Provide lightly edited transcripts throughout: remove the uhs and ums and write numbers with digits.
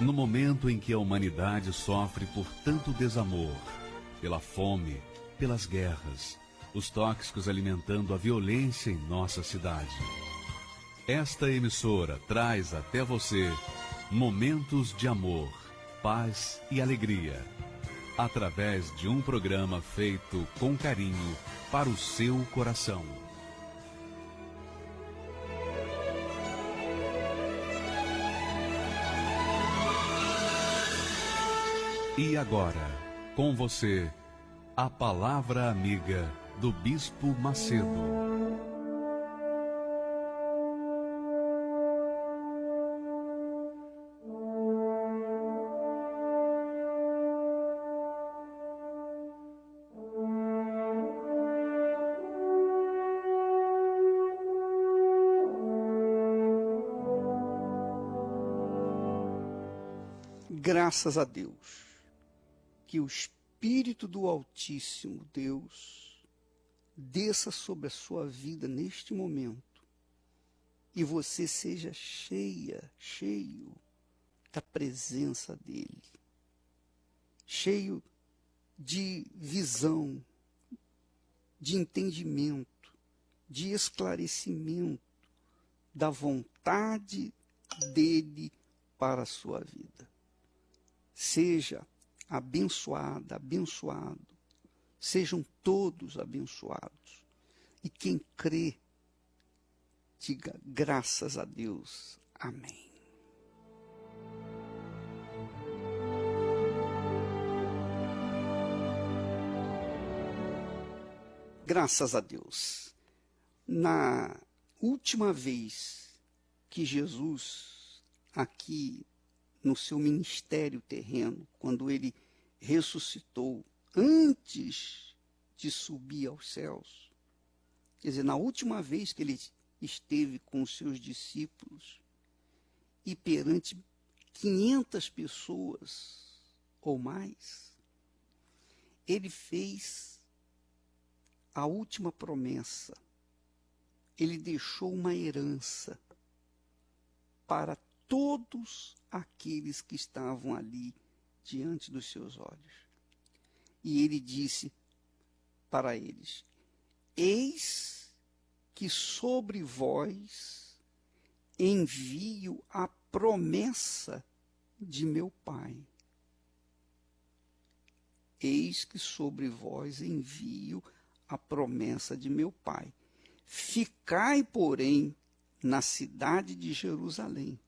No momento em que a humanidade sofre por tanto desamor, pela fome, pelas guerras, os tóxicos alimentando a violência em nossa cidade. Esta emissora traz até você momentos de amor, paz e alegria, através de um programa feito com carinho para o seu coração. E agora, com você, a Palavra Amiga do Bispo Macedo. Graças a Deus, que o Espírito do Altíssimo Deus desça sobre a sua vida neste momento e você seja cheio da presença dEle, cheio de visão, de entendimento, de esclarecimento da vontade dEle para a sua vida. Seja abençoada, abençoado. Sejam todos abençoados. E quem crê, diga graças a Deus. Amém. Graças a Deus. Na última vez que Jesus, aqui no seu ministério terreno, quando ele ressuscitou, antes de subir aos céus, quer dizer, na última vez que ele esteve com os seus discípulos e perante 500 pessoas ou mais, ele fez a última promessa. Ele deixou uma herança para todos aqueles que estavam ali diante dos seus olhos. E ele disse para eles: eis que sobre vós envio a promessa de meu Pai. Eis que sobre vós envio a promessa de meu Pai. Ficai, porém, na cidade de Jerusalém,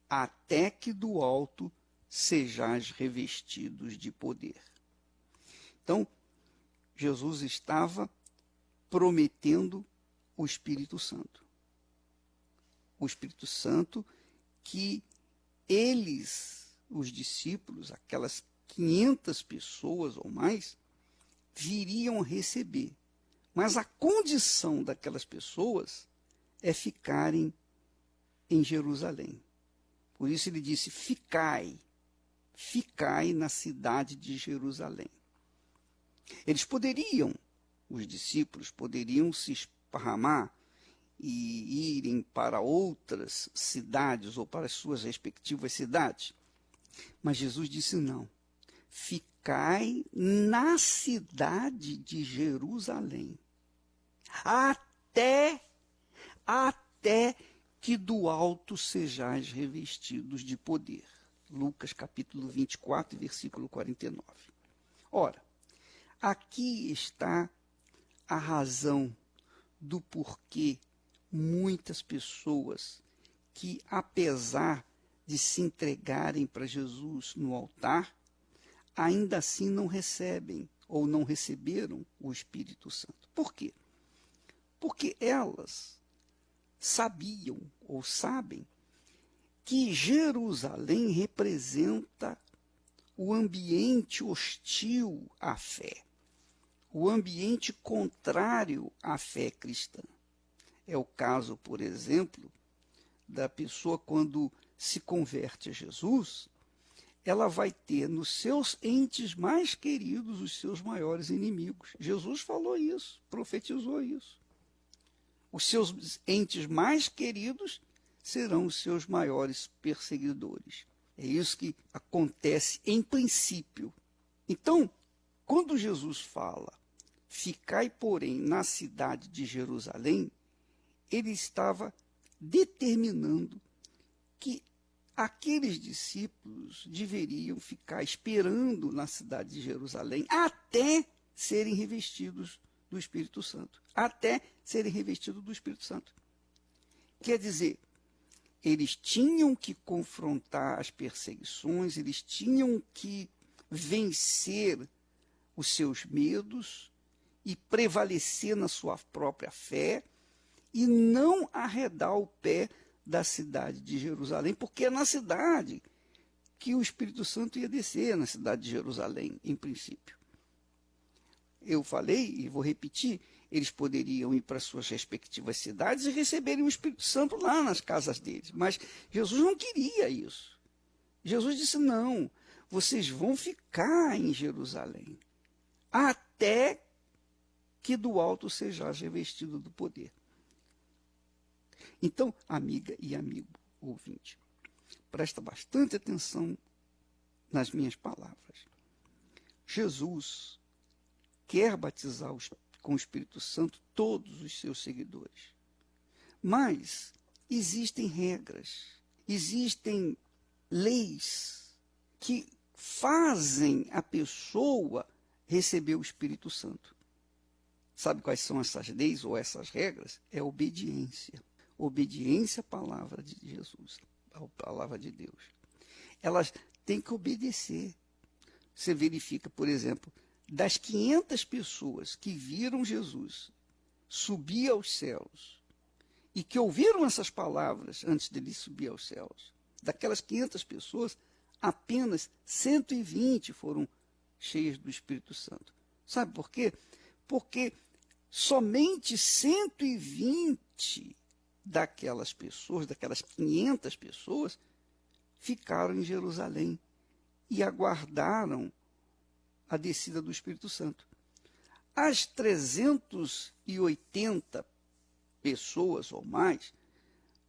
até que do alto sejais revestidos de poder. Então, Jesus estava prometendo o Espírito Santo. O Espírito Santo que eles, os discípulos, aquelas 500 pessoas ou mais, viriam receber. Mas a condição daquelas pessoas é ficarem em Jerusalém. Por isso ele disse: ficai na cidade de Jerusalém. Eles poderiam, os discípulos poderiam se esparramar e irem para outras cidades ou para as suas respectivas cidades. Mas Jesus disse: não, ficai na cidade de Jerusalém, até que do alto sejais revestidos de poder. Lucas capítulo 24, versículo 49. Ora, aqui está a razão do porquê muitas pessoas que, apesar de se entregarem para Jesus no altar, ainda assim não recebem ou não receberam o Espírito Santo. Por quê? Porque elas sabiam ou sabem que Jerusalém representa o ambiente hostil à fé, o ambiente contrário à fé cristã. É o caso, por exemplo, da pessoa quando se converte a Jesus, ela vai ter nos seus entes mais queridos os seus maiores inimigos. Jesus falou isso, profetizou isso. Os seus entes mais queridos serão os seus maiores perseguidores. É isso que acontece em princípio. Então, quando Jesus fala, ficai, porém, na cidade de Jerusalém, ele estava determinando que aqueles discípulos deveriam ficar esperando na cidade de Jerusalém até serem revestidos do Espírito Santo. Até serem revestidos do Espírito Santo. Quer dizer, eles tinham que confrontar as perseguições, eles tinham que vencer os seus medos e prevalecer na sua própria fé e não arredar o pé da cidade de Jerusalém, porque é na cidade que o Espírito Santo ia descer, na cidade de Jerusalém, em princípio. Eu falei, e vou repetir, eles poderiam ir para suas respectivas cidades e receberem o Espírito Santo lá nas casas deles, mas Jesus não queria isso. Jesus disse, não, vocês vão ficar em Jerusalém, até que do alto sejais revestido do poder. Então, amiga e amigo ouvinte, presta bastante atenção nas minhas palavras. Jesus quer batizar com o Espírito Santo todos os seus seguidores. Mas existem regras, existem leis que fazem a pessoa receber o Espírito Santo. Sabe quais são essas leis ou essas regras? É a obediência. Obediência à palavra de Jesus, à palavra de Deus. Elas têm que obedecer. Você verifica, por exemplo, das 500 pessoas que viram Jesus subir aos céus e que ouviram essas palavras antes dele subir aos céus, daquelas 500 pessoas, apenas 120 foram cheias do Espírito Santo. Sabe por quê? Porque somente 120 daquelas pessoas, daquelas 500 pessoas, ficaram em Jerusalém e aguardaram a descida do Espírito Santo. As 380 pessoas ou mais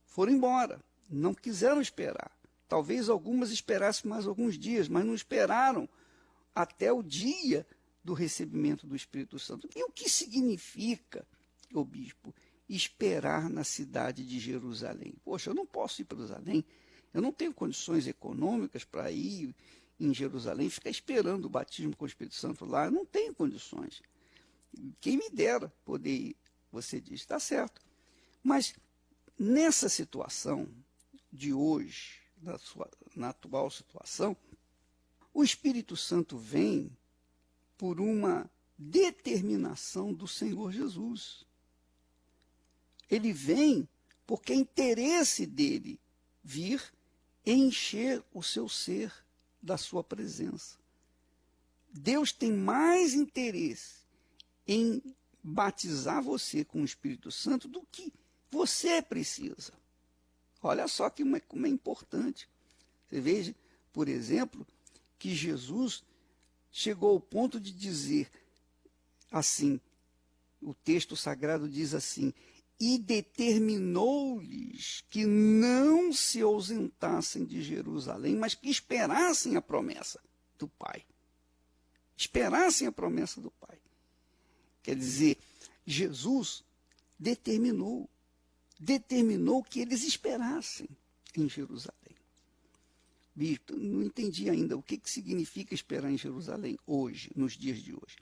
foram embora, não quiseram esperar. Talvez algumas esperassem mais alguns dias, mas não esperaram até o dia do recebimento do Espírito Santo. E o que significa, ô bispo, esperar na cidade de Jerusalém? Poxa, eu não posso ir para Jerusalém, eu não tenho condições econômicas para ir em Jerusalém, ficar esperando o batismo com o Espírito Santo lá, eu não tenho condições. Quem me dera poder ir, você diz, está certo. Mas nessa situação de hoje, na atual situação, o Espírito Santo vem por uma determinação do Senhor Jesus. Ele vem porque é interesse dele vir encher o seu ser da sua presença. Deus tem mais interesse em batizar você com o Espírito Santo do que você precisa. Olha só como é importante. Você veja, por exemplo, que Jesus chegou ao ponto de dizer assim, o texto sagrado diz assim, e determinou-lhes que não se ausentassem de Jerusalém, mas que esperassem a promessa do Pai. Esperassem a promessa do Pai. Quer dizer, Jesus determinou que eles esperassem em Jerusalém. Bispo, não entendi ainda o que significa esperar em Jerusalém hoje, nos dias de hoje.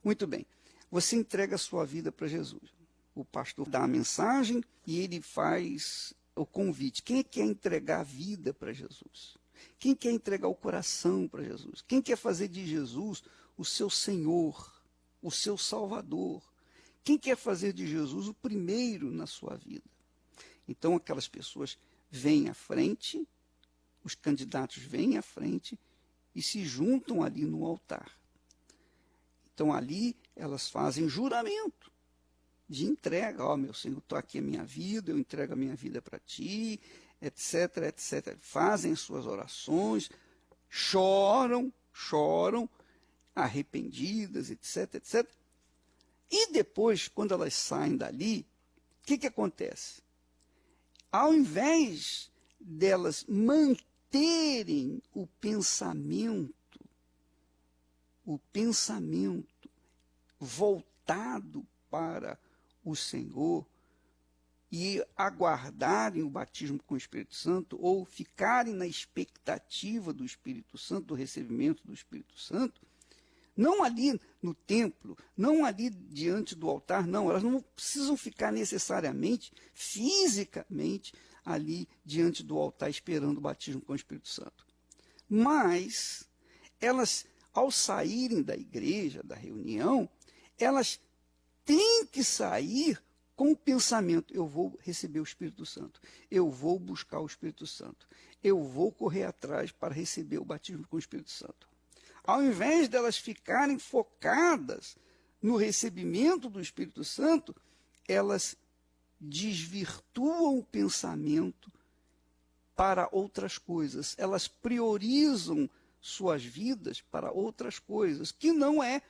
Muito bem, você entrega a sua vida para Jesus. O pastor dá a mensagem e ele faz o convite. Quem quer entregar a vida para Jesus? Quem quer entregar o coração para Jesus? Quem quer fazer de Jesus o seu Senhor, o seu Salvador? Quem quer fazer de Jesus o primeiro na sua vida? Então aquelas pessoas vêm à frente, os candidatos vêm à frente e se juntam ali no altar. Então ali elas fazem juramento de entrega. Ó, meu Senhor, estou aqui a minha vida, eu entrego a minha vida para ti, etc, etc. Fazem as suas orações, choram, arrependidas, etc, etc. E depois, quando elas saem dali, o que acontece? Ao invés delas manterem manterem o pensamento voltado para o Senhor e aguardarem o batismo com o Espírito Santo ou ficarem na expectativa do Espírito Santo, do recebimento do Espírito Santo, não ali no templo, não ali diante do altar, não, elas não precisam ficar necessariamente, fisicamente, ali diante do altar esperando o batismo com o Espírito Santo. Mas elas, ao saírem da igreja, da reunião, elas têm que sair com o pensamento: eu vou receber o Espírito Santo, eu vou buscar o Espírito Santo, eu vou correr atrás para receber o batismo com o Espírito Santo. Ao invés delas ficarem focadas no recebimento do Espírito Santo, elas desvirtuam o pensamento para outras coisas. Elas priorizam suas vidas para outras coisas, que não é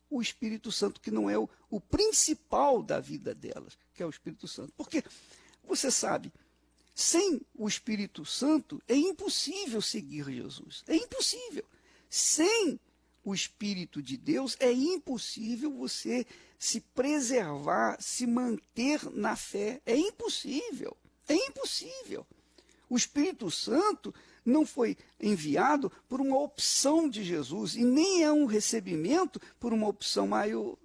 o Espírito Santo, que não é o principal da vida delas, que é o Espírito Santo. Porque, você sabe, sem o Espírito Santo é impossível seguir Jesus. É impossível. Sem o Espírito de Deus é impossível você se preservar, se manter na fé. É impossível. É impossível. O Espírito Santo não foi enviado por uma opção de Jesus e nem é um recebimento por uma opção,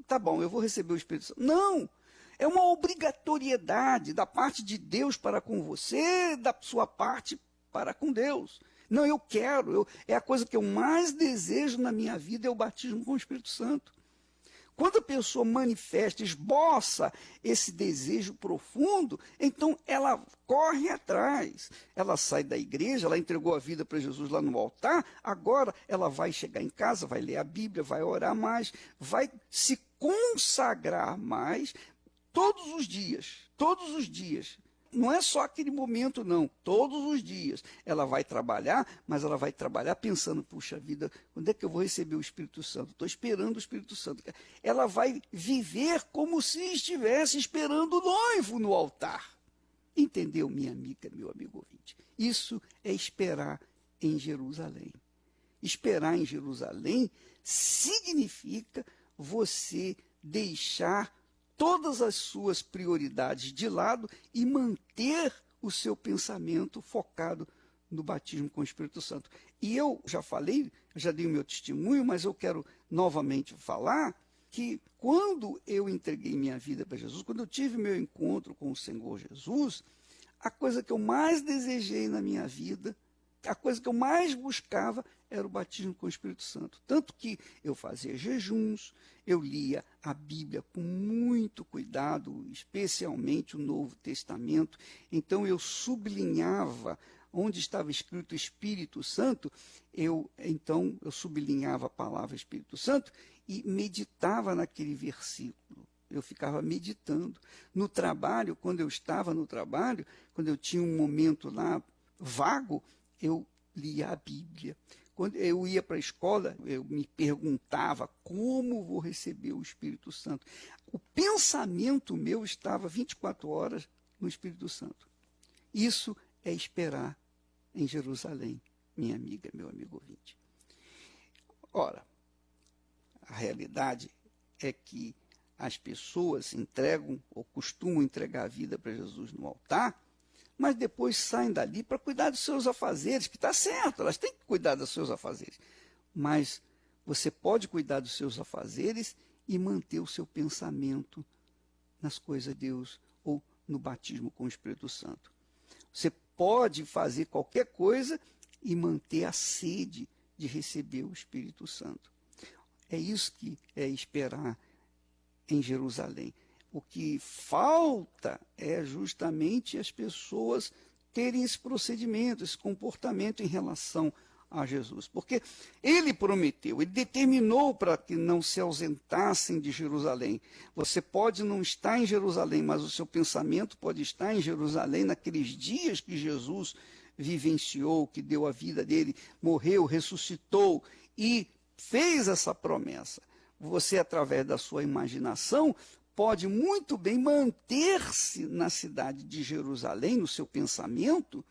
tá bom, eu vou receber o Espírito Santo. Não, é uma obrigatoriedade da parte de Deus para com você, da sua parte para com Deus. Não, eu quero, é a coisa que eu mais desejo na minha vida, é o batismo com o Espírito Santo. Quando a pessoa manifesta, esboça esse desejo profundo, então ela corre atrás. Ela sai da igreja, ela entregou a vida para Jesus lá no altar, agora ela vai chegar em casa, vai ler a Bíblia, vai orar mais, vai se consagrar mais todos os dias, todos os dias. Não é só aquele momento, não. Todos os dias ela vai trabalhar, mas ela vai trabalhar pensando: puxa vida, quando é que eu vou receber o Espírito Santo? Estou esperando o Espírito Santo. Ela vai viver como se estivesse esperando o noivo no altar. Entendeu, minha amiga, meu amigo ouvinte? Isso é esperar em Jerusalém. Esperar em Jerusalém significa você deixar todas as suas prioridades de lado e manter o seu pensamento focado no batismo com o Espírito Santo. E eu já falei, já dei o meu testemunho, mas eu quero novamente falar que quando eu entreguei minha vida para Jesus, quando eu tive meu encontro com o Senhor Jesus, a coisa que eu mais desejei na minha vida, a coisa que eu mais buscava era o batismo com o Espírito Santo. Tanto que eu fazia jejuns, eu lia a Bíblia com muito cuidado, especialmente o Novo Testamento. Então eu sublinhava onde estava escrito Espírito Santo, eu sublinhava a palavra Espírito Santo e meditava naquele versículo. Eu ficava meditando. No trabalho, quando eu estava no trabalho, quando eu tinha um momento lá vago, eu lia a Bíblia. Quando eu ia para a escola, eu me perguntava: como vou receber o Espírito Santo? O pensamento meu estava 24 horas no Espírito Santo. Isso é esperar em Jerusalém, minha amiga, meu amigo ouvinte. Ora, a realidade é que as pessoas entregam ou costumam entregar a vida para Jesus no altar, mas depois saem dali para cuidar dos seus afazeres, que está certo, elas têm que cuidar dos seus afazeres. Mas você pode cuidar dos seus afazeres e manter o seu pensamento nas coisas de Deus ou no batismo com o Espírito Santo. Você pode fazer qualquer coisa e manter a sede de receber o Espírito Santo. É isso que é esperar em Jerusalém. O que falta é justamente as pessoas terem esse procedimento, esse comportamento em relação a Jesus. Porque ele prometeu, ele determinou para que não se ausentassem de Jerusalém. Você pode não estar em Jerusalém, mas o seu pensamento pode estar em Jerusalém naqueles dias que Jesus vivenciou, que deu a vida dele, morreu, ressuscitou e fez essa promessa. Você, através da sua imaginação, pode muito bem manter-se na cidade de Jerusalém, no seu pensamento,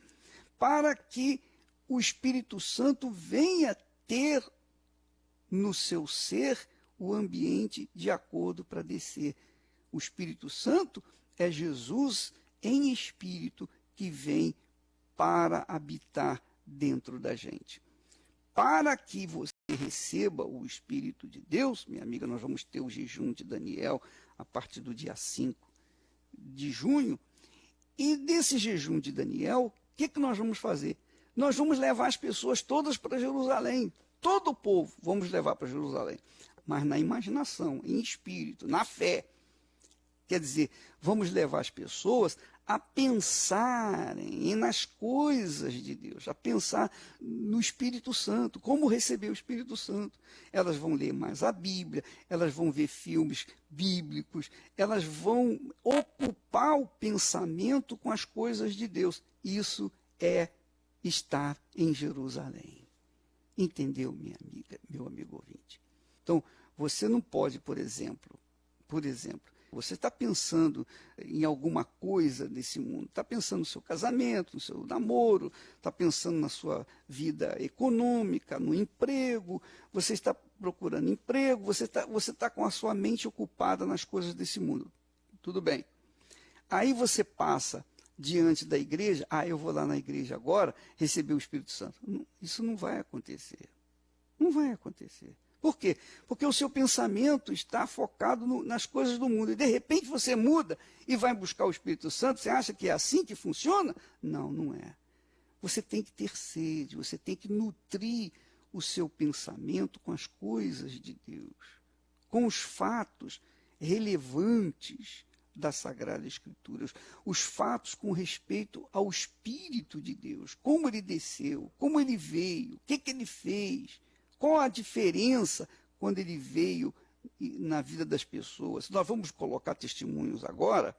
para que o Espírito Santo venha ter no seu ser o ambiente de acordo para descer. O Espírito Santo é Jesus em espírito que vem para habitar dentro da gente. Para que você receba o Espírito de Deus, minha amiga, nós vamos ter o jejum de Daniel a partir do dia 5 de junho. E desse jejum de Daniel, o que nós vamos fazer? Nós vamos levar as pessoas todas para Jerusalém. Todo o povo vamos levar para Jerusalém. Mas na imaginação, em espírito, na fé. Quer dizer, vamos levar as pessoas a pensarem nas coisas de Deus, a pensar no Espírito Santo, como receber o Espírito Santo. Elas vão ler mais a Bíblia, elas vão ver filmes bíblicos, elas vão ocupar o pensamento com as coisas de Deus. Isso é estar em Jerusalém. Entendeu, minha amiga, meu amigo ouvinte? Então, você não pode, por exemplo, você está pensando em alguma coisa desse mundo, está pensando no seu casamento, no seu namoro, está pensando na sua vida econômica, no emprego, você está procurando emprego, você está com a sua mente ocupada nas coisas desse mundo. Tudo bem. Aí você passa diante da igreja, eu vou lá na igreja agora receber o Espírito Santo. Isso não vai acontecer. Não vai acontecer. Por quê? Porque o seu pensamento está focado nas coisas do mundo. E, de repente, você muda e vai buscar o Espírito Santo. Você acha que é assim que funciona? Não, não é. Você tem que ter sede, você tem que nutrir o seu pensamento com as coisas de Deus, com os fatos relevantes da Sagrada Escritura, os fatos com respeito ao Espírito de Deus, como ele desceu, como ele veio, o que ele fez. Qual a diferença quando ele veio na vida das pessoas? Nós vamos colocar testemunhos agora,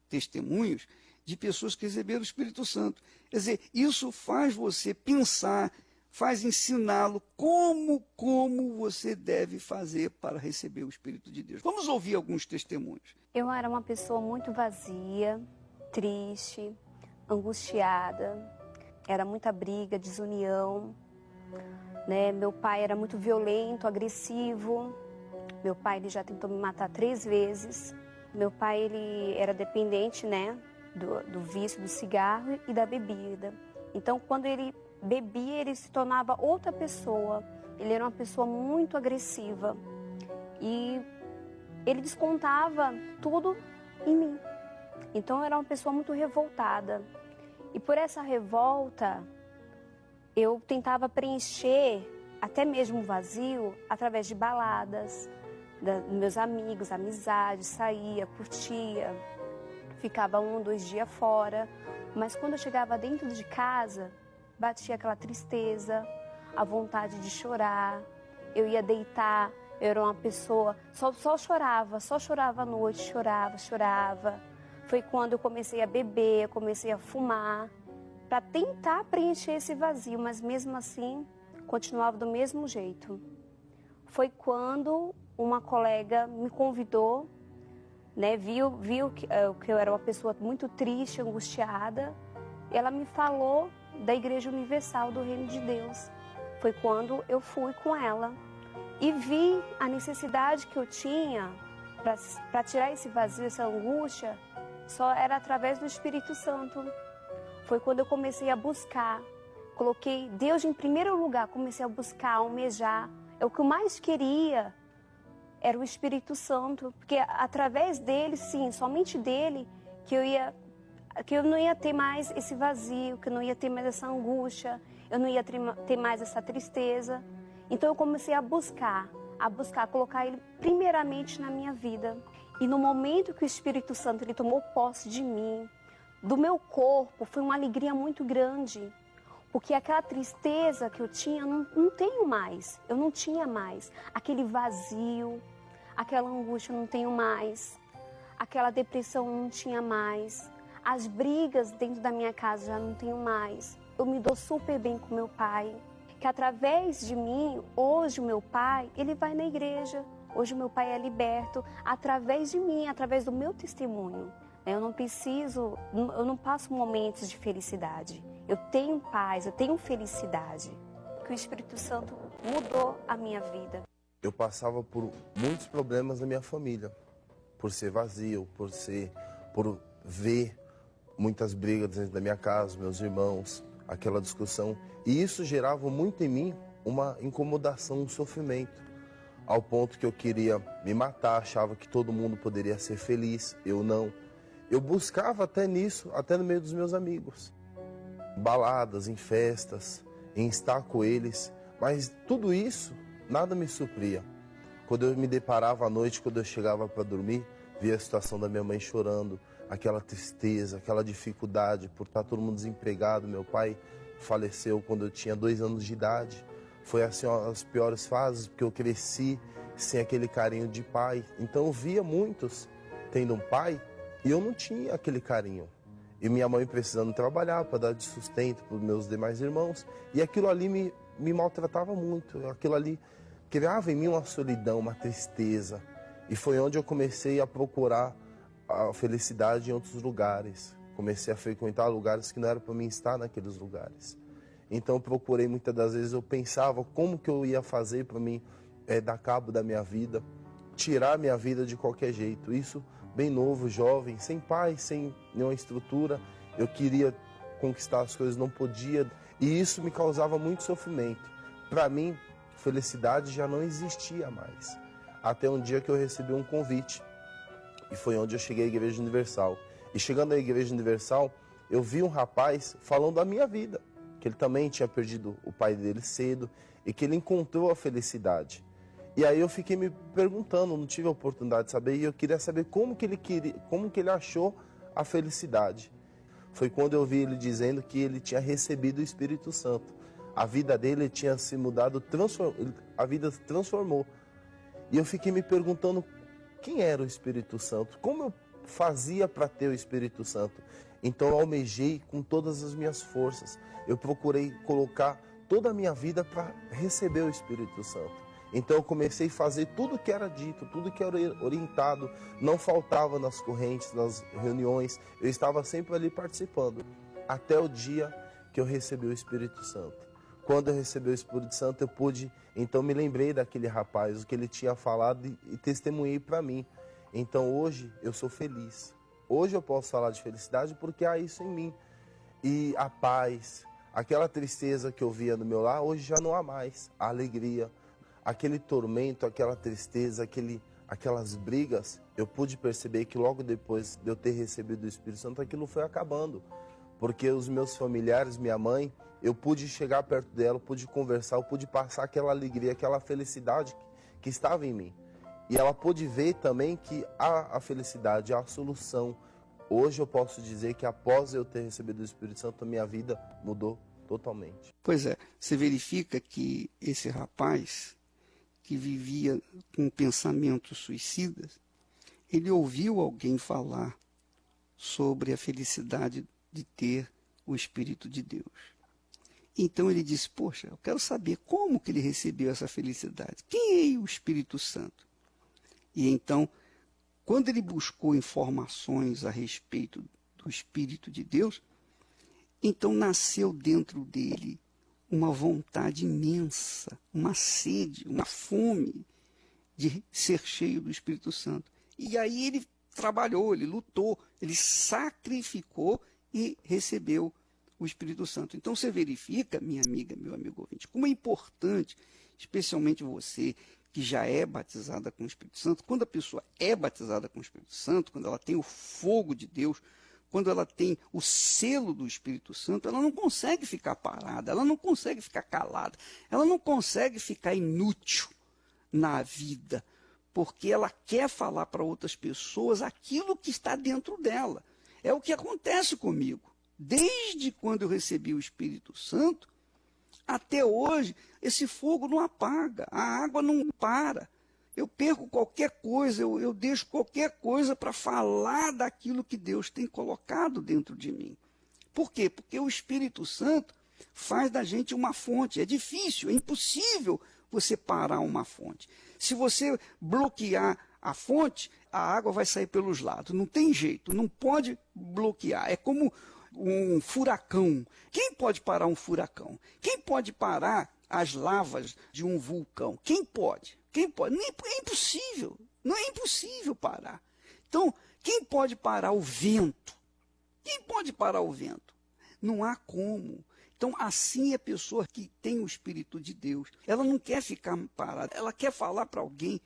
testemunhos de pessoas que receberam o Espírito Santo. Quer dizer, isso faz você pensar, faz ensiná-lo como você deve fazer para receber o Espírito de Deus. Vamos ouvir alguns testemunhos. Eu era uma pessoa muito vazia, triste, angustiada, era muita briga, desunião. Meu pai era muito violento, agressivo. Meu pai ele já tentou me matar 3 vezes. Meu pai ele era dependente do vício do cigarro e da bebida. Então, quando ele bebia, ele se tornava outra pessoa. Ele era uma pessoa muito agressiva. E ele descontava tudo em mim. Então, eu era uma pessoa muito revoltada. E por essa revolta, eu tentava preencher até mesmo o vazio através de baladas, dos meus amigos, amizades, saía, curtia, ficava 1 ou 2 dias fora. Mas quando eu chegava dentro de casa, batia aquela tristeza, a vontade de chorar. Eu ia deitar, eu era uma pessoa, só chorava à noite, chorava. Foi quando eu comecei a beber, comecei a fumar, para tentar preencher esse vazio, mas mesmo assim continuava do mesmo jeito. Foi quando uma colega me convidou, viu que eu era uma pessoa muito triste, angustiada. Ela me falou da Igreja Universal do Reino de Deus. Foi quando eu fui com ela e vi a necessidade que eu tinha para tirar esse vazio, essa angústia, só era através do Espírito Santo. Foi quando eu comecei a buscar, coloquei Deus em primeiro lugar, comecei a buscar, a almejar. O que eu mais queria era o Espírito Santo, porque através dele, sim, somente dele, que eu não ia ter mais esse vazio, que eu não ia ter mais essa angústia, eu não ia ter mais essa tristeza. Então eu comecei a buscar, colocar ele primeiramente na minha vida. E no momento que o Espírito Santo ele tomou posse de mim, do meu corpo, foi uma alegria muito grande, porque aquela tristeza que eu tinha, eu não tenho mais, eu não tinha mais. Aquele vazio, aquela angústia eu não tenho mais, aquela depressão eu não tinha mais, as brigas dentro da minha casa já não tenho mais. Eu me dou super bem com meu pai, que através de mim, hoje o meu pai, ele vai na igreja, hoje o meu pai é liberto, através de mim, através do meu testemunho. Eu não passo momentos de felicidade. eu tenho paz, eu tenho felicidade. Que o Espírito Santo mudou a minha vida. Eu passava por muitos problemas na minha família, por ser vazio, por ver muitas brigas dentro da minha casa, meus irmãos, aquela discussão. E isso gerava muito em mim uma incomodação, um sofrimento, ao ponto que eu queria me matar, achava que todo mundo poderia ser feliz, eu não. Eu buscava até nisso, até no meio dos meus amigos. Baladas, em festas, em estar com eles, mas tudo isso, nada me supria. Quando eu me deparava à noite, quando eu chegava para dormir, via a situação da minha mãe chorando, aquela tristeza, aquela dificuldade por estar todo mundo desempregado. Meu pai faleceu quando eu tinha 2 anos de idade. Foi assim as piores fases, porque eu cresci sem aquele carinho de pai. Então eu via muitos tendo um pai e eu não tinha aquele carinho. E minha mãe precisando trabalhar para dar de sustento para os meus demais irmãos. E aquilo ali me maltratava muito. Aquilo ali criava em mim uma solidão, uma tristeza. E foi onde eu comecei a procurar a felicidade em outros lugares. Comecei a frequentar lugares que não era para mim estar naqueles lugares. Então eu procurei, muitas das vezes eu pensava como que eu ia fazer para mim dar cabo da minha vida, tirar minha vida de qualquer jeito. Isso bem novo, jovem, sem pai, sem nenhuma estrutura. Eu queria conquistar as coisas, não podia. E isso me causava muito sofrimento. Para mim, felicidade já não existia mais. Até um dia que eu recebi um convite. E foi onde eu cheguei à Igreja Universal. E chegando à Igreja Universal, eu vi um rapaz falando da minha vida. Que ele também tinha perdido o pai dele cedo. E que ele encontrou a felicidade. E aí eu fiquei me perguntando, não tive a oportunidade de saber, e eu queria saber como que ele achou a felicidade. Foi quando eu vi ele dizendo que ele tinha recebido o Espírito Santo. A vida dele tinha se mudado, a vida se transformou. E eu fiquei me perguntando quem era o Espírito Santo, como eu fazia para ter o Espírito Santo. Então eu almejei com todas as minhas forças. Eu procurei colocar toda a minha vida para receber o Espírito Santo. Então eu comecei a fazer tudo que era dito, tudo que era orientado, não faltava nas correntes, nas reuniões, eu estava sempre ali participando, até o dia que eu recebi o Espírito Santo. Quando eu recebi o Espírito Santo, eu pude, então me lembrei daquele rapaz, o que ele tinha falado e testemunhei para mim. Então hoje eu sou feliz, hoje eu posso falar de felicidade porque há isso em mim. E a paz, aquela tristeza que eu via no meu lar, hoje já não há mais, a alegria. Aquele tormento, aquela tristeza, aquelas brigas, eu pude perceber que logo depois de eu ter recebido o Espírito Santo, aquilo foi acabando. Porque os meus familiares, minha mãe, eu pude chegar perto dela, pude conversar, eu pude passar aquela alegria, aquela felicidade que estava em mim. E ela pôde ver também que há a felicidade, há a solução. Hoje eu posso dizer que após eu ter recebido o Espírito Santo, a minha vida mudou totalmente. Pois é, você verifica que esse rapaz que vivia com pensamentos suicidas, ele ouviu alguém falar sobre a felicidade de ter o Espírito de Deus. Então ele disse, poxa, eu quero saber como que ele recebeu essa felicidade. Quem é o Espírito Santo? E então, quando ele buscou informações a respeito do Espírito de Deus, então nasceu dentro dele uma vontade imensa, uma sede, uma fome de ser cheio do Espírito Santo. E aí ele trabalhou, ele lutou, ele sacrificou e recebeu o Espírito Santo. Então você verifica, minha amiga, meu amigo ouvinte, como é importante, especialmente você que já é batizada com o Espírito Santo, quando a pessoa é batizada com o Espírito Santo, quando ela tem o fogo de Deus, quando ela tem o selo do Espírito Santo, ela não consegue ficar parada, ela não consegue ficar calada, ela não consegue ficar inútil na vida, porque ela quer falar para outras pessoas aquilo que está dentro dela. É o que acontece comigo. Desde quando eu recebi o Espírito Santo, até hoje, esse fogo não apaga, a água não para. Eu perco qualquer coisa, eu deixo qualquer coisa para falar daquilo que Deus tem colocado dentro de mim. Por quê? Porque o Espírito Santo faz da gente uma fonte. É difícil, é impossível você parar uma fonte. Se você bloquear a fonte, a água vai sair pelos lados. Não tem jeito, não pode bloquear. É como um furacão. Quem pode parar um furacão? Quem pode parar as lavas de um vulcão? Quem pode? Quem pode? É impossível. Não é impossível parar. Então, quem pode parar o vento? Quem pode parar o vento? Não há como. Então, assim é a pessoa que tem o Espírito de Deus. Ela não quer ficar parada, ela quer falar para alguém.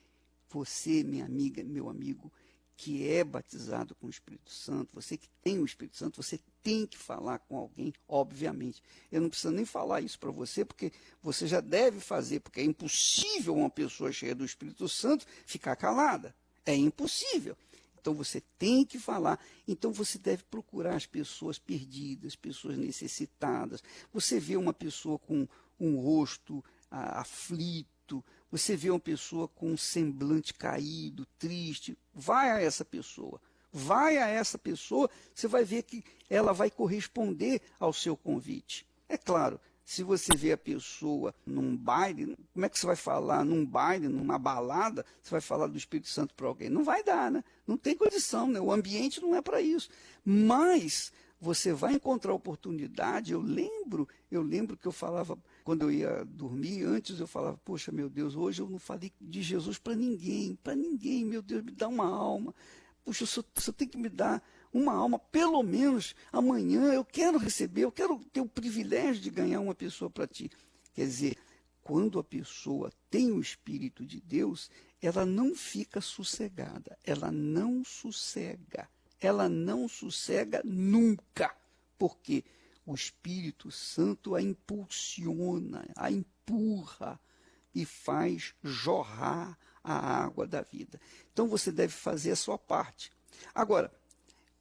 Você, minha amiga, meu amigo, que é batizado com o Espírito Santo, você que tem o Espírito Santo, você tem que falar com alguém, obviamente. Eu não preciso nem falar isso para você, porque você já deve fazer, porque é impossível uma pessoa cheia do Espírito Santo ficar calada. É impossível. Então você tem que falar. Então você deve procurar as pessoas perdidas, pessoas necessitadas. Você vê uma pessoa com um rosto aflito, você vê uma pessoa com um semblante caído, triste, vai a essa pessoa. Vai a essa pessoa, você vai ver que ela vai corresponder ao seu convite. É claro, se você vê a pessoa num baile, como é que você vai falar num baile, numa balada, você vai falar do Espírito Santo para alguém? Não vai dar, né? Não tem condição, né? O ambiente não é para isso. Mas você vai encontrar oportunidade. Eu lembro que eu falava, quando eu ia dormir, antes eu falava, poxa, meu Deus, hoje eu não falei de Jesus para ninguém, meu Deus, me dá uma alma. Puxa, você tem que me dar uma alma, pelo menos amanhã eu quero receber, eu quero ter o privilégio de ganhar uma pessoa para ti. Quer dizer, quando a pessoa tem o Espírito de Deus, ela não fica sossegada, ela não sossega nunca, porque o Espírito Santo a impulsiona, a empurra e faz jorrar a água da vida. Então você deve fazer a sua parte. Agora,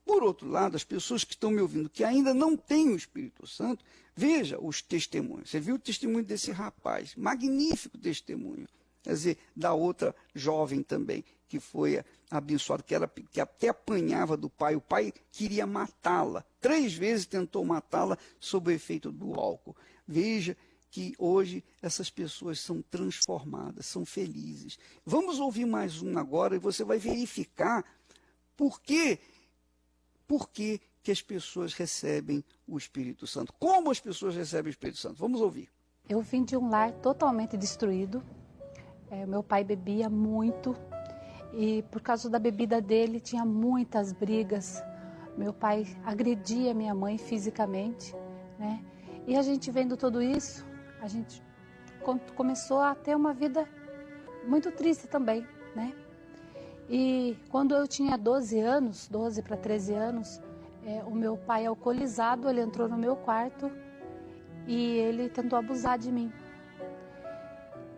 por outro lado, as pessoas que estão me ouvindo, que ainda não têm o Espírito Santo, veja os testemunhos. Você viu o testemunho desse rapaz, magnífico testemunho. Quer dizer, da outra jovem também, que foi abençoada, que até apanhava do pai. O pai queria matá-la. 3 vezes tentou matá-la sob o efeito do álcool. Veja que hoje essas pessoas são transformadas, são felizes. Vamos ouvir mais um agora e você vai verificar por que que as pessoas recebem o Espírito Santo. Como as pessoas recebem o Espírito Santo? Vamos ouvir. Eu vim de um lar totalmente destruído. Meu pai bebia muito e por causa da bebida dele tinha muitas brigas. Meu pai agredia minha mãe fisicamente, né? E a gente vendo tudo isso, a gente começou a ter uma vida muito triste também, né? E quando eu tinha 12 para 13 anos, o meu pai alcoolizado, ele entrou no meu quarto e ele tentou abusar de mim.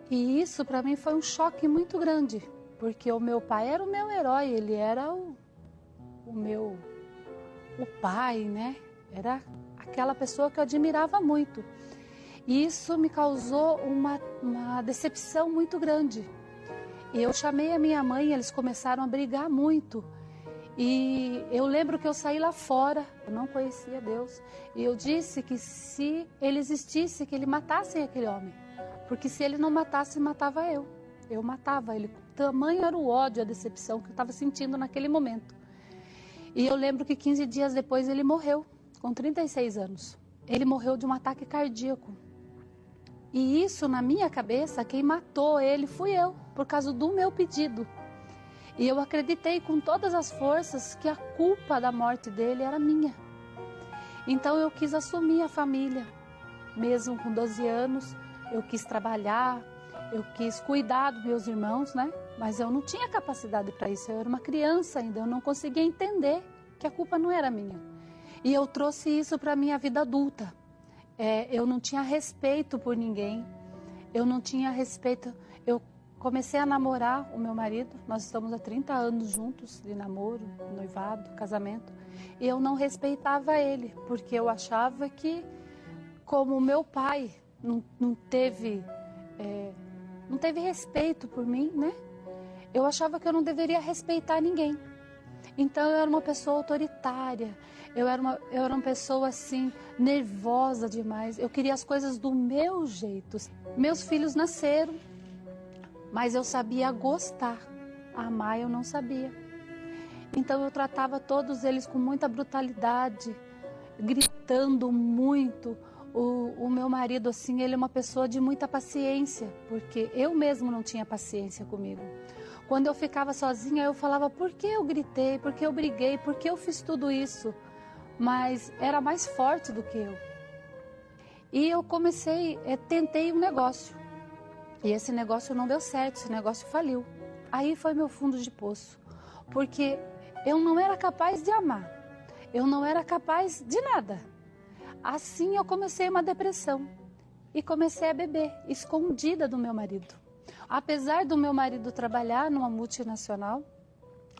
E isso para mim foi um choque muito grande, porque o meu pai era o meu herói, ele era o pai, né? Era aquela pessoa que eu admirava muito. E isso me causou uma decepção muito grande. E eu chamei a minha mãe, eles começaram a brigar muito. E eu lembro que eu saí lá fora, eu não conhecia Deus. E eu disse que se ele existisse, que ele matasse aquele homem. Porque se ele não matasse, matava eu. Eu matava ele. Tamanho era o ódio, a decepção que eu estava sentindo naquele momento. E eu lembro que 15 dias depois ele morreu, com 36 anos. Ele morreu de um ataque cardíaco. E isso, na minha cabeça, quem matou ele fui eu, por causa do meu pedido. E eu acreditei com todas as forças que a culpa da morte dele era minha. Então eu quis assumir a família. Mesmo com 12 anos, eu quis trabalhar, eu quis cuidar dos meus irmãos, né? Mas eu não tinha capacidade para isso, eu era uma criança ainda, eu não conseguia entender que a culpa não era minha. E eu trouxe isso para a minha vida adulta. Eu não tinha respeito por ninguém, eu não tinha respeito. Eu comecei a namorar o meu marido, nós estamos há 30 anos juntos, de namoro, noivado, casamento, e eu não respeitava ele, porque eu achava que, como o meu pai não teve respeito por mim, né? Eu achava que eu não deveria respeitar ninguém. Então eu era uma pessoa autoritária, eu era uma pessoa assim, nervosa demais. Eu queria as coisas do meu jeito. Meus filhos nasceram, mas eu sabia gostar, amar eu não sabia. Então eu tratava todos eles com muita brutalidade. gritando muito. O meu marido, assim, ele é uma pessoa de muita paciência, porque eu mesmo não tinha paciência comigo. Quando eu ficava sozinha, eu falava, por que eu gritei, por que eu briguei, por que eu fiz tudo isso? Mas era mais forte do que eu. E eu tentei um negócio. E esse negócio não deu certo, esse negócio faliu. Aí foi meu fundo de poço, porque eu não era capaz de amar, eu não era capaz de nada. Assim eu comecei uma depressão e comecei a beber, escondida do meu marido. Apesar do meu marido trabalhar numa multinacional,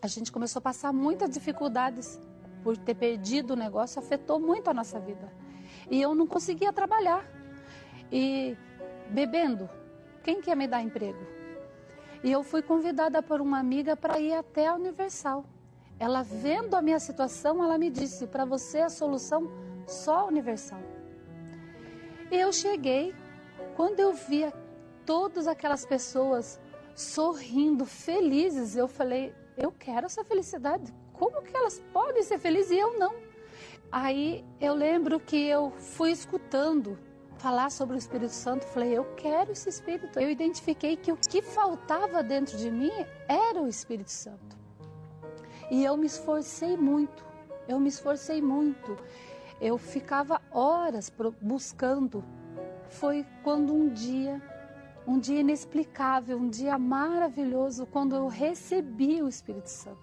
a gente começou a passar muitas dificuldades por ter perdido o negócio, afetou muito a nossa vida. E eu não conseguia trabalhar. E bebendo, quem quer me dar emprego? E eu fui convidada por uma amiga para ir até a Universal. Ela, vendo a minha situação, ela me disse, para você a solução só a Universal. E eu cheguei, quando eu via todas aquelas pessoas sorrindo, felizes, eu falei, eu quero essa felicidade. Como que elas podem ser felizes e eu não? Aí eu lembro que eu fui escutando falar sobre o Espírito Santo, falei, eu quero esse Espírito. Eu identifiquei que o que faltava dentro de mim era o Espírito Santo. E eu me esforcei muito, Eu ficava horas buscando. Foi quando um dia inexplicável, um dia maravilhoso, quando eu recebi o Espírito Santo.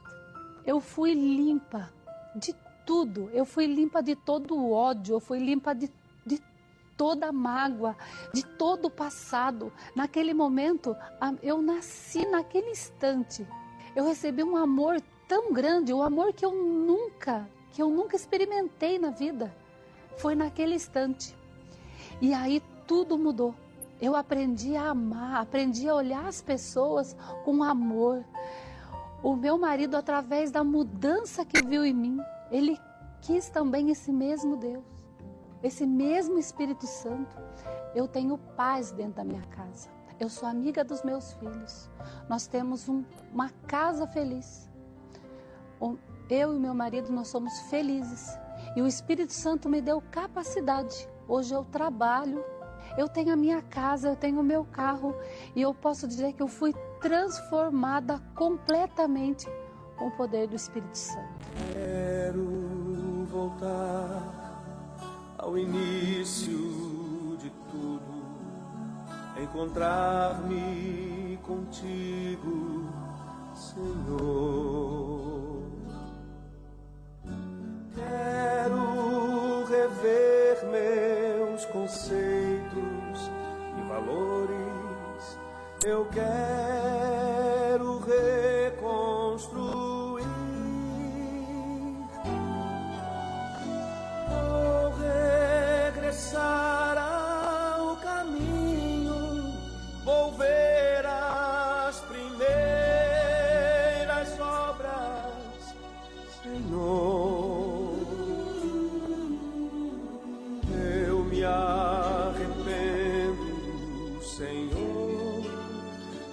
Eu fui limpa de tudo, eu fui limpa de todo o ódio, eu fui limpa de toda a mágoa, de todo o passado. Naquele momento, eu nasci naquele instante. Eu recebi um amor tão grande, um amor que eu nunca experimentei na vida. Foi naquele instante. E aí tudo mudou. Eu aprendi a amar, aprendi a olhar as pessoas com amor. O meu marido, através da mudança que viu em mim, ele quis também esse mesmo Deus, esse mesmo Espírito Santo. Eu tenho paz dentro da minha casa. Eu sou amiga dos meus filhos. Nós temos uma casa feliz. Eu e meu marido, nós somos felizes. E o Espírito Santo me deu capacidade. Hoje eu trabalho, eu tenho a minha casa, eu tenho o meu carro. E eu posso dizer que eu fui transformada completamente com o poder do Espírito Santo. Quero voltar ao início de tudo, encontrar-me contigo, Senhor. Quero rever meus conceitos e valores. Eu quero reconstruir. Vou regressar ao caminho. Vou ver as primeiras obras, Senhor. Eu me arrependo, Senhor.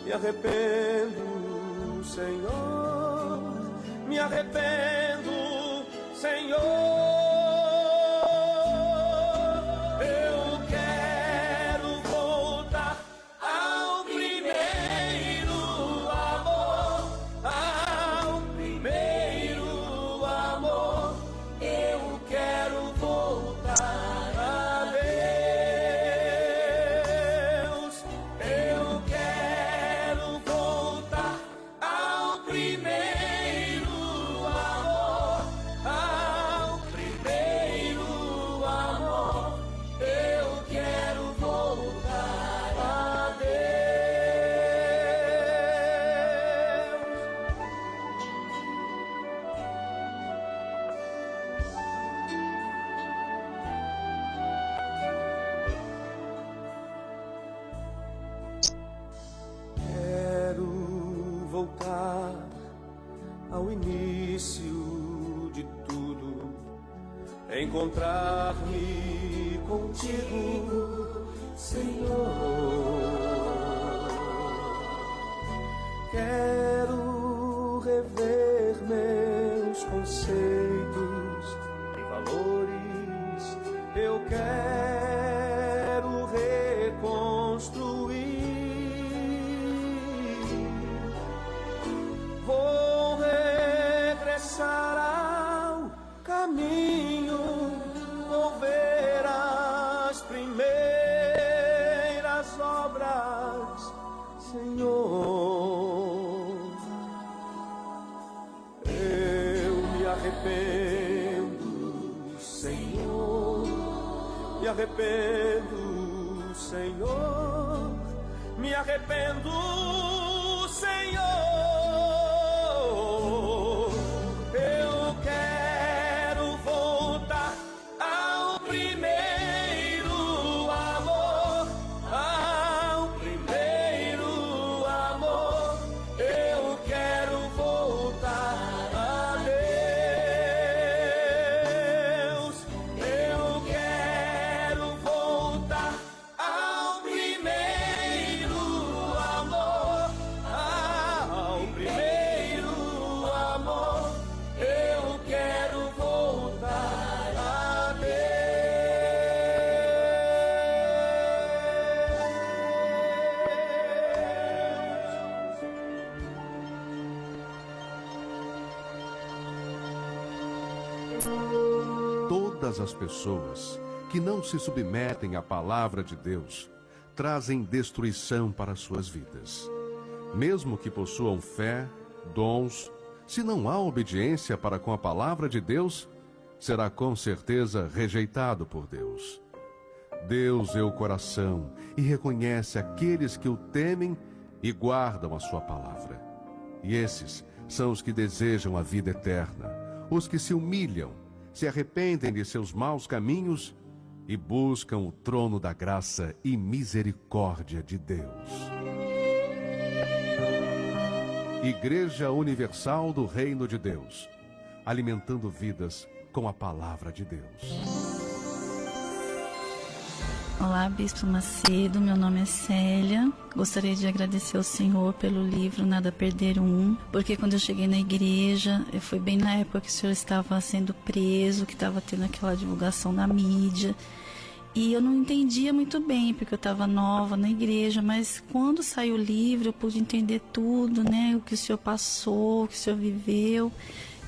Me arrependo, Senhor. Me arrependo, Senhor. Ao início de tudo, encontrar-me contigo, Senhor. Quero rever meus conceitos e valores. eu quero reconstruir. Vou regressar ao caminho, vou ver as primeiras obras, Senhor. Eu me arrependo, Senhor, me arrependo, Senhor, me arrependo, Senhor. Eu quero voltar ao primeiro amor, ao primeiro amor. Eu quero voltar a Deus. Eu quero voltar ao primeiro amor, ao primeiro amor. Eu quero voltar a Deus. Todas as pessoas que não se submetem à palavra de Deus trazem destruição para suas vidas. Mesmo que possuam fé, dons, se não há obediência para com a palavra de Deus, será com certeza rejeitado por Deus. Deus vê o coração e reconhece aqueles que o temem e guardam a sua palavra. E esses são os que desejam a vida eterna, os que se humilham, se arrependem de seus maus caminhos e buscam o trono da graça e misericórdia de Deus. Igreja Universal do Reino de Deus, alimentando vidas com a palavra de Deus. Olá, Bispo Macedo, meu nome é Célia. Gostaria de agradecer ao Senhor pelo livro Nada a Perder 1, porque quando eu cheguei na igreja, foi bem na época que o Senhor estava sendo preso, que estava tendo aquela divulgação na mídia, e eu não entendia muito bem, porque eu estava nova na igreja, mas quando saiu o livro eu pude entender tudo, né, o que o Senhor passou, o que o Senhor viveu,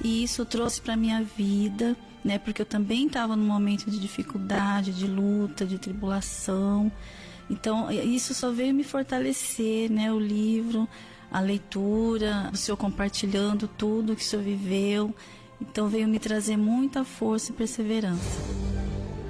e isso trouxe para a minha vida, né, porque eu também estava num momento de dificuldade, de luta, de tribulação. Então isso só veio me fortalecer, né, o livro, a leitura, o Senhor compartilhando tudo que o Senhor viveu. Então veio me trazer muita força e perseverança.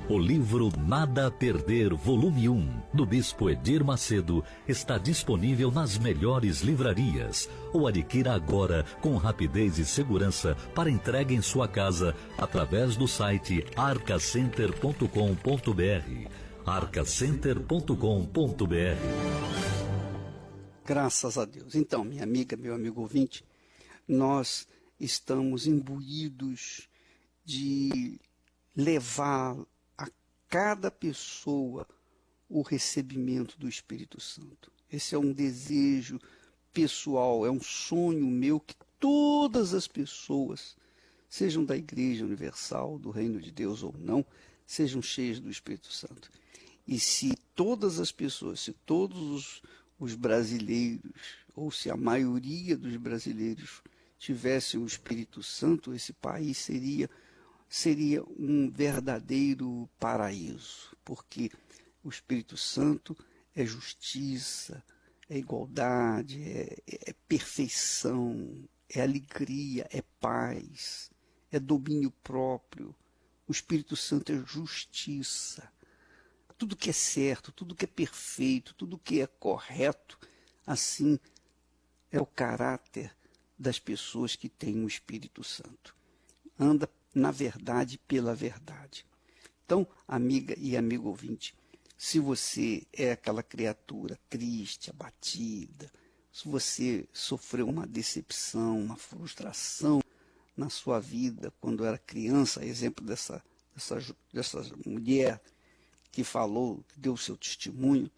O livro Nada a Perder, volume 1, do Bispo Edir Macedo, está disponível nas melhores livrarias. Ou adquira agora com rapidez e segurança para entrega em sua casa através do site arcacenter.com.br. arcacenter.com.br. Graças a Deus. Então, minha amiga, meu amigo ouvinte, nós estamos imbuídos de levar a cada pessoa o recebimento do Espírito Santo. Esse é um desejo pessoal, é um sonho meu que todas as pessoas, sejam da Igreja Universal, do Reino de Deus ou não, sejam cheias do Espírito Santo. E se todas as pessoas, se todos os brasileiros, ou se a maioria dos brasileiros tivessem o Espírito Santo, esse país seria um verdadeiro paraíso, porque o Espírito Santo é justiça, é igualdade, é perfeição, é alegria, é paz, é domínio próprio. O Espírito Santo é justiça. Tudo que é certo, tudo que é perfeito, tudo que é correto, assim é o caráter das pessoas que têm o Espírito Santo. Anda na verdade, pela verdade. Então, amiga e amigo ouvinte, se você é aquela criatura triste, abatida, se você sofreu uma decepção, uma frustração na sua vida quando era criança, exemplo dessa mulher que falou, que deu o seu testemunho,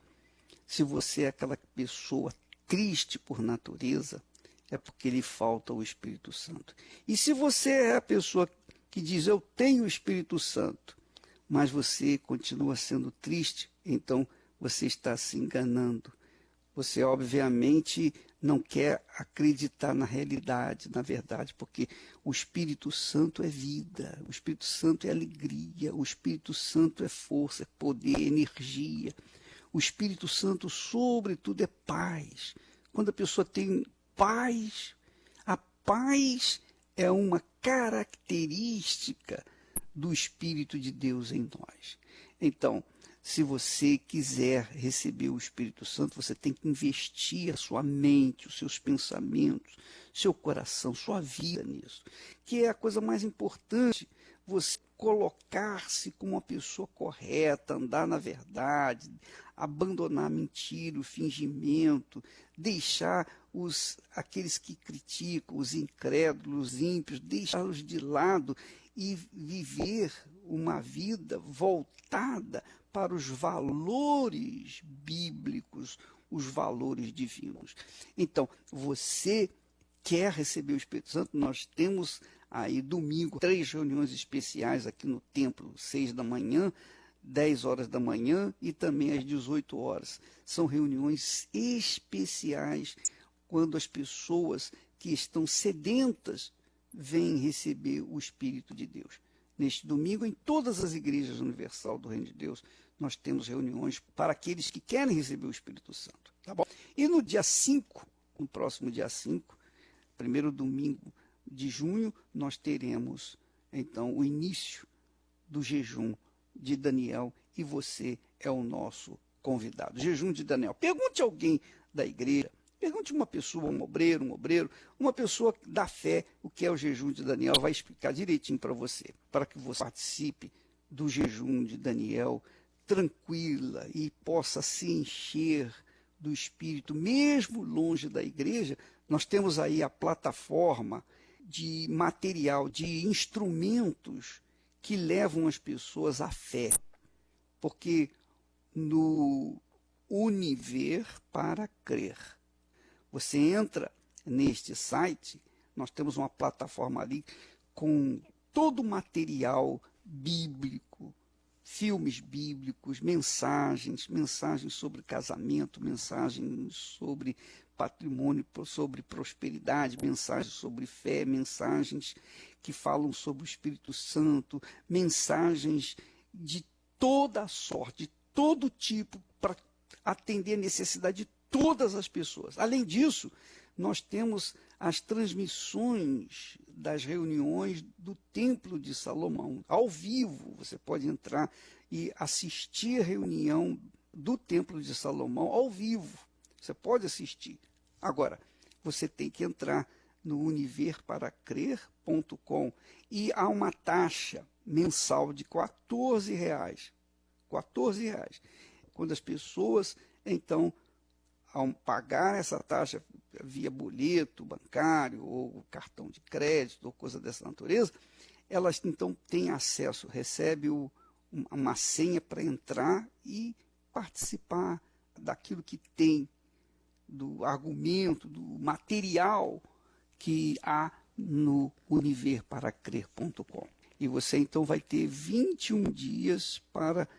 se você é aquela pessoa triste por natureza, é porque lhe falta o Espírito Santo. E se você é a pessoa que diz, eu tenho o Espírito Santo, mas você continua sendo triste, então você está se enganando. Você, obviamente, não quer acreditar na realidade, na verdade, porque o Espírito Santo é vida, o Espírito Santo é alegria, o Espírito Santo é força, é poder, energia. O Espírito Santo, sobretudo, é paz. Quando a pessoa tem paz, a paz é uma característica do Espírito de Deus em nós. Então, se você quiser receber o Espírito Santo, você tem que investir a sua mente, os seus pensamentos, seu coração, sua vida nisso. Que é a coisa mais importante, você colocar-se como uma pessoa correta, andar na verdade, abandonar a mentira, o fingimento, deixar aqueles que criticam, os incrédulos, os ímpios, deixá-los de lado e viver uma vida voltada para os valores bíblicos, os valores divinos. Então, você quer receber o Espírito Santo? Nós temos aí domingo 3 reuniões especiais aqui no templo, 6 da manhã, 10 horas da manhã e também às 18 horas. São reuniões especiais quando as pessoas que estão sedentas vêm receber o Espírito de Deus. Neste domingo, em todas as igrejas universal do Reino de Deus, nós temos reuniões para aqueles que querem receber o Espírito Santo. Tá bom? E no dia 5, no próximo dia 5, primeiro domingo de junho, nós teremos, então, o início do jejum de Daniel e você é o nosso convidado. Jejum de Daniel. Pergunte a alguém da igreja, pergunte uma pessoa, um obreiro, uma pessoa da fé, o que é o jejum de Daniel, vai explicar direitinho para você, para que você participe do jejum de Daniel tranquila e possa se encher do Espírito, mesmo longe da igreja. Nós temos aí a plataforma de material, de instrumentos que levam as pessoas à fé, porque no Univer para Crer, você entra neste site, nós temos uma plataforma ali com todo o material bíblico, filmes bíblicos, mensagens sobre casamento, mensagens sobre patrimônio, sobre prosperidade, mensagens sobre fé, mensagens que falam sobre o Espírito Santo, mensagens de toda a sorte, de todo tipo, para atender a necessidade de todas as pessoas. Além disso, nós temos as transmissões das reuniões do Templo de Salomão, ao vivo. Você pode entrar e assistir a reunião do Templo de Salomão ao vivo. Você pode assistir. Agora, você tem que entrar no univerparacrer.com e há uma taxa mensal de R$14. R$14. Quando as pessoas, então, ao pagar essa taxa via boleto bancário ou cartão de crédito ou coisa dessa natureza, elas então têm acesso, recebem uma senha para entrar e participar daquilo que tem, do argumento, do material que há no univerparacrer.com. E você então vai ter 21 dias para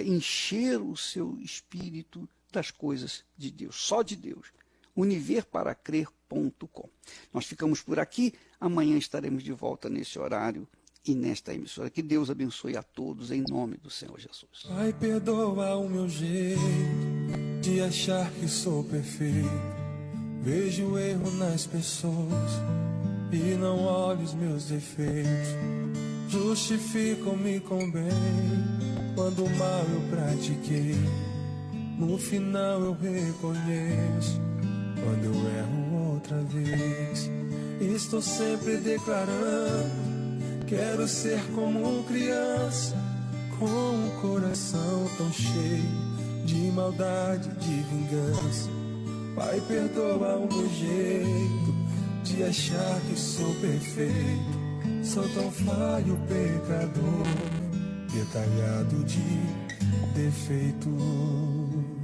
encher o seu espírito das coisas de Deus, só de Deus. univerparacrer.com. Nós ficamos por aqui, amanhã estaremos de volta nesse horário e nesta emissora. Que Deus abençoe a todos em nome do Senhor Jesus. Pai, perdoa o meu jeito de achar que sou perfeito. Vejo o erro nas pessoas e não olho os meus defeitos. Justificam-me com bem quando o mal eu pratiquei. No final eu reconheço quando eu erro outra vez. Estou sempre declarando, quero ser como criança, com um coração tão cheio de maldade, de vingança. Pai, perdoa o meu jeito de achar que sou perfeito. Sou tão falho, pecador, detalhado de defeitos.